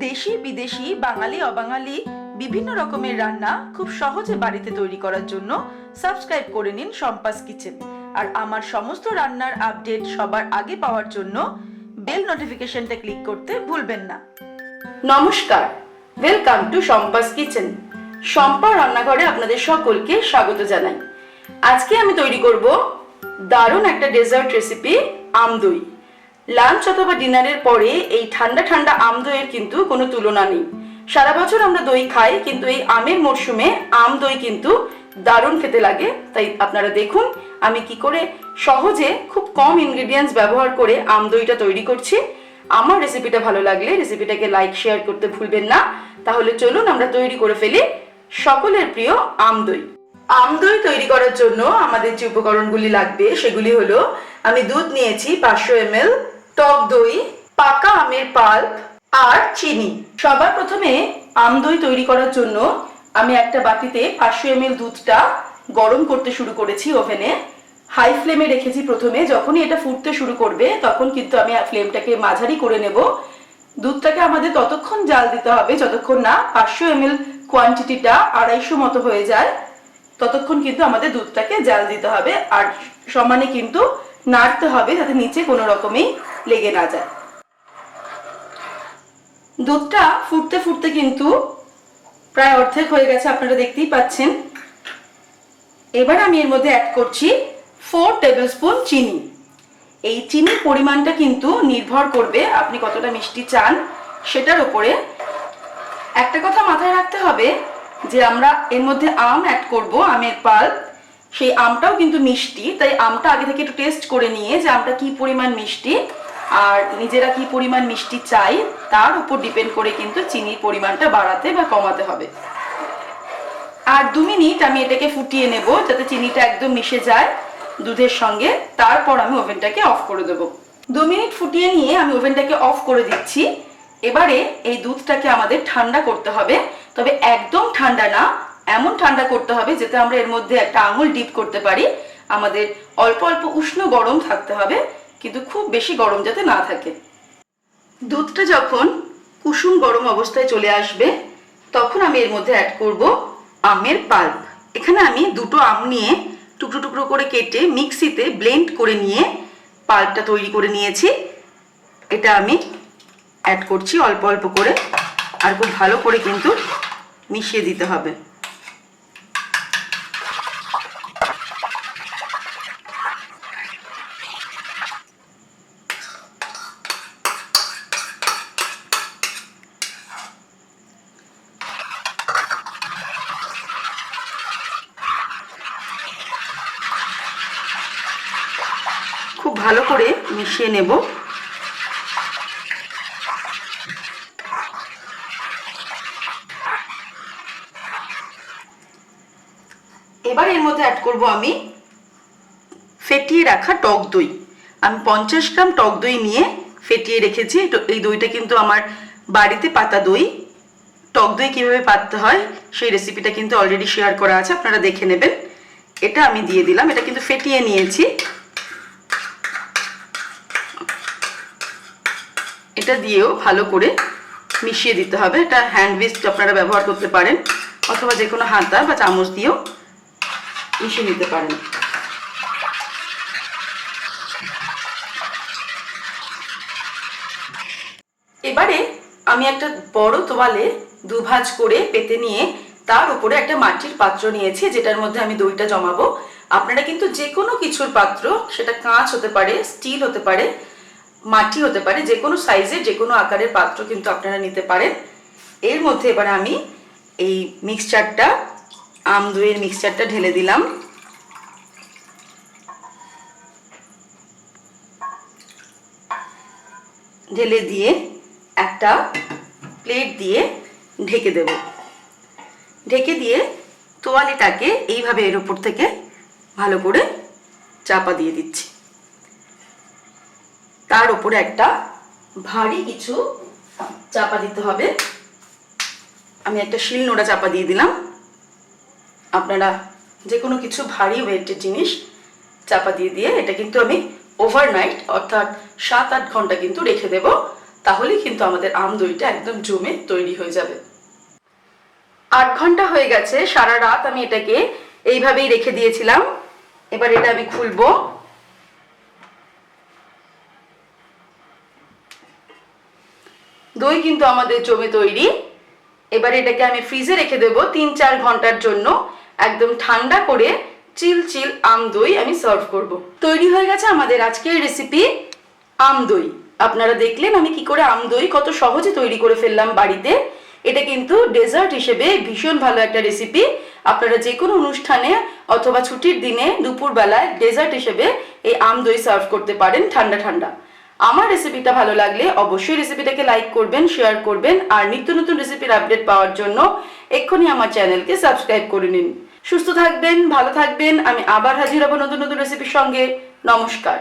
দেশি বিদেশি বাঙালি অবাঙালি বিভিন্ন রকমের রান্না খুব সহজে বাড়িতে তৈরি করার জন্য সাবস্ক্রাইব করে নিন শম্পাস কিচেন। আর আমার সমস্ত রান্নার আপডেট সবার আগে পাওয়ার জন্য বেল নোটিফিকেশনটা ক্লিক করতে ভুলবেন না। নমস্কার, welcome to Shampa's kitchen. Shampa রান্নাঘরে আপনাদের সকলকে স্বাগত জানাই। আজকে আমি তৈরি করব দারুণ একটা ডেজার্ট রেসিপি, আম দই। লাঞ্চ অথবা ডিনারের পরে এই ঠান্ডা ঠান্ডা আম দইয়ের কিন্তু কোনো তুলনা নেই। সারা বছর আমরা দই খাই, কিন্তু এই আমের মরশুমে আম দই কিন্তু দারুণ খেতে লাগে। তাই আপনারা দেখুন আমি কি করে সহজে খুব কম ইনগ্রেডিয়েন্টস ব্যবহার করে আম দইটা তৈরি করছি। আমার রেসিপিটা ভালো লাগলে রেসিপিটাকে লাইক শেয়ার করতে ভুলবেন না। তাহলে চলুন আমরা তৈরি করে ফেলি সকলের প্রিয় আম দই। আম দই তৈরি করার জন্য আমাদের যে উপকরণগুলি লাগবে সেগুলি হলো, আমি দুধ নিয়েছি 500 ml, টক দই, পাকা আমের পাল্প আর চিনি। সবার প্রথমে আম দই তৈরি করার জন্য আমি একটা বাটিতে 500 ml দুধটা গরম করতে শুরু করেছি ওভেনে। হাই ফ্লেমে রেখেছি প্রথমে। যখনই এটা ফুটতে শুরু করবে তখন কিন্তু আমি ফ্লেমটাকে মাঝারি করে নেব। দুধটাকে আমাদের ততক্ষণ জাল দিতে হবে যতক্ষণ না 500 ml কোয়ান্টিটিটা 250 মতো হয়ে যায়। ততক্ষণ কিন্তু আমাদের দুধটাকে জাল দিতে হবে, আর সমানে কিন্তু নাড়তে হবে যাতে নিচে কোনো রকমেই লেগে না যায়। দুধটা ফুটতে ফুটতে কিন্তু প্রায় অর্ধেক হয়ে গেছে, আপনারা দেখতেই পাচ্ছেন। এবার আমি এর মধ্যে অ্যাড করছি 4 টেবিলস্পুন চিনি। এই চিনির পরিমাণটা কিন্তু নির্ভর করবে আপনি কতটা মিষ্টি চান সেটার উপরে। একটা কথা মাথায় রাখতে হবে যে আমরা এর মধ্যে আম অ্যাড করব, আমের পাল্প। সেই আমটাও কিন্তু মিষ্টি, তাই আমটা আগে থেকে একটু টেস্ট করে নিয়ে যে আমটা কি পরিমাণ মিষ্টি আর নিজেরা কি পরিমাণ মিষ্টি চাই তার উপর ডিপেন্ড করে কিন্তু চিনির পরিমাণটা বাড়াতে বা কমাতে হবে। আর 2 মিনিট আমি এটাকে ফুটিয়ে নেব যাতে চিনিটা একদম মিশে যায় দুধের সঙ্গে। তারপর আমি ওভেনটাকে অফ করে দেব। 2 মিনিট ফুটিয়ে নিয়ে আমি ওভেনটাকে অফ করে দিচ্ছি। এবারে এই দুধটাকে আমাদের ঠান্ডা করতে হবে, তবে একদম ঠান্ডা না, এমন ঠান্ডা করতে হবে যাতে আমরা এর মধ্যে একটা আঙুল ডিপ করতে পারি। আমাদের অল্প অল্প উষ্ণ গরম থাকতে হবে, কিন্তু খুব বেশি গরম যাতে না থাকে। দুধটা যখন কুসুম গরম অবস্থায় চলে আসবে তখন আমি এর মধ্যে অ্যাড করব আমের পাল্প। এখানে আমি 2টো আম নিয়ে টুকরো টুকরো করে কেটে মিক্সিতে ব্লেন্ড করে নিয়ে পাল্পটা তৈরি করে নিয়েছি। এটা আমি অ্যাড করছি অল্প অল্প করে, আর খুব ভালো করে কিন্তু মিশিয়ে দিতে হবে। খুব ভালো করে মিশিয়ে নেব। এবার এর মধ্যে অ্যাড করব আমি ফেটিয়ে রাখা টক দই। আমি 50 গ্রাম টক দই নিয়ে ফেটিয়ে রেখেছি। এই দইটা কিন্তু আমার বাড়িতে পাতা দই। টক দই কিভাবে পাততে হয় সেই রেসিপিটা কিন্তু অলরেডি শেয়ার করা আছে, আপনারা দেখে নেবেন। এটা আমি দিয়ে দিলাম, এটা কিন্তু ফেটিয়ে নিয়েছি। এটা দিয়েও ভালো করে মিশিয়ে দিতে হবে। এটা হ্যান্ড উইস্ক আপনারা ব্যবহার করতে পারেন, অথবা যে কোনো হাতা বা চামচ দিয়েও মিশিয়ে নিতে পারেন। এবারে আমি একটা বড় তোয়ালে দুভাঁজ করে পেতে নিয়ে তার উপরে একটা মাটির পাত্র নিয়েছি, যেটার মধ্যে আমি দইটা জমাবো। আপনারা কিন্তু যে কোনো কিছুর পাত্র, সেটা কাঁচ হতে পারে, স্টিল হতে পারে, মাটি হতে পারে, যে কোনো সাইজের যে কোনো আকারের পাত্র কিন্তু আপনারা নিতে পারেন। এর মধ্যে এবার আমি এই মিক্সচারটা, আম দইয়ের মিক্সচারটা ঢেলে দিলাম। ঢেলে দিয়ে একটা প্লেট দিয়ে ঢেকে দেব। ঢেকে দিয়ে তোয়ালিটাকে এইভাবে এর উপর থেকে ভালো করে চাপা দিয়ে দিচ্ছি। তার উপরে একটা ভারী কিছু চাপা দিতে হবে। আমি একটা শিলনোড়া চাপা দিয়ে দিলাম। আপনারা যে কোনো কিছু ভারী ওয়েটের জিনিস চাপা দিয়ে দিয়ে এটা কিন্তু আমি ওভারনাইট অর্থাৎ 7-8 ঘন্টা কিন্তু রেখে দেব। তাহলেই কিন্তু আমাদের আম দইটা একদম জমে তৈরি হয়ে যাবে। 8 ঘন্টা হয়ে গেছে, সারা রাত আমি এটাকে এইভাবেই রেখে দিয়েছিলাম। এবার এটা আমি খুলবো। দই কিন্তু আমাদের জমে তৈরি। এবার এটাকে আমি ফ্রিজে রেখে দেবো 3-4 ঘন্টার জন্য, একদম ঠান্ডা করে চিল চিল আম দই আমি সার্ভ করব। তৈরি হয়ে গেছে আমাদের আজকের রেসিপি আম দই। আপনারা দেখলেন আমি কি করে আম দই কত সহজে তৈরি করে ফেললাম বাড়িতে। এটা কিন্তু ডেজার্ট হিসেবে ভীষণ ভালো একটা রেসিপি। আপনারা যে কোনো অনুষ্ঠানে অথবা ছুটির দিনে দুপুরবেলায় ডেজার্ট হিসেবে এই আম দই সার্ভ করতে পারেন ঠান্ডা ঠান্ডা। আমার রেসিপিটা ভালো লাগলে অবশ্যই রেসিপিটাকে লাইক করবেন, শেয়ার করবেন, আর নিত্য নতুন রেসিপির আপডেট পাওয়ার জন্য এক্ষুনি আমার চ্যানেলকে সাবস্ক্রাইব করে নিন। সুস্থ থাকবেন, ভালো থাকবেন। আমি আবার হাজির হব নতুন নতুন রেসিপির সঙ্গে। নমস্কার।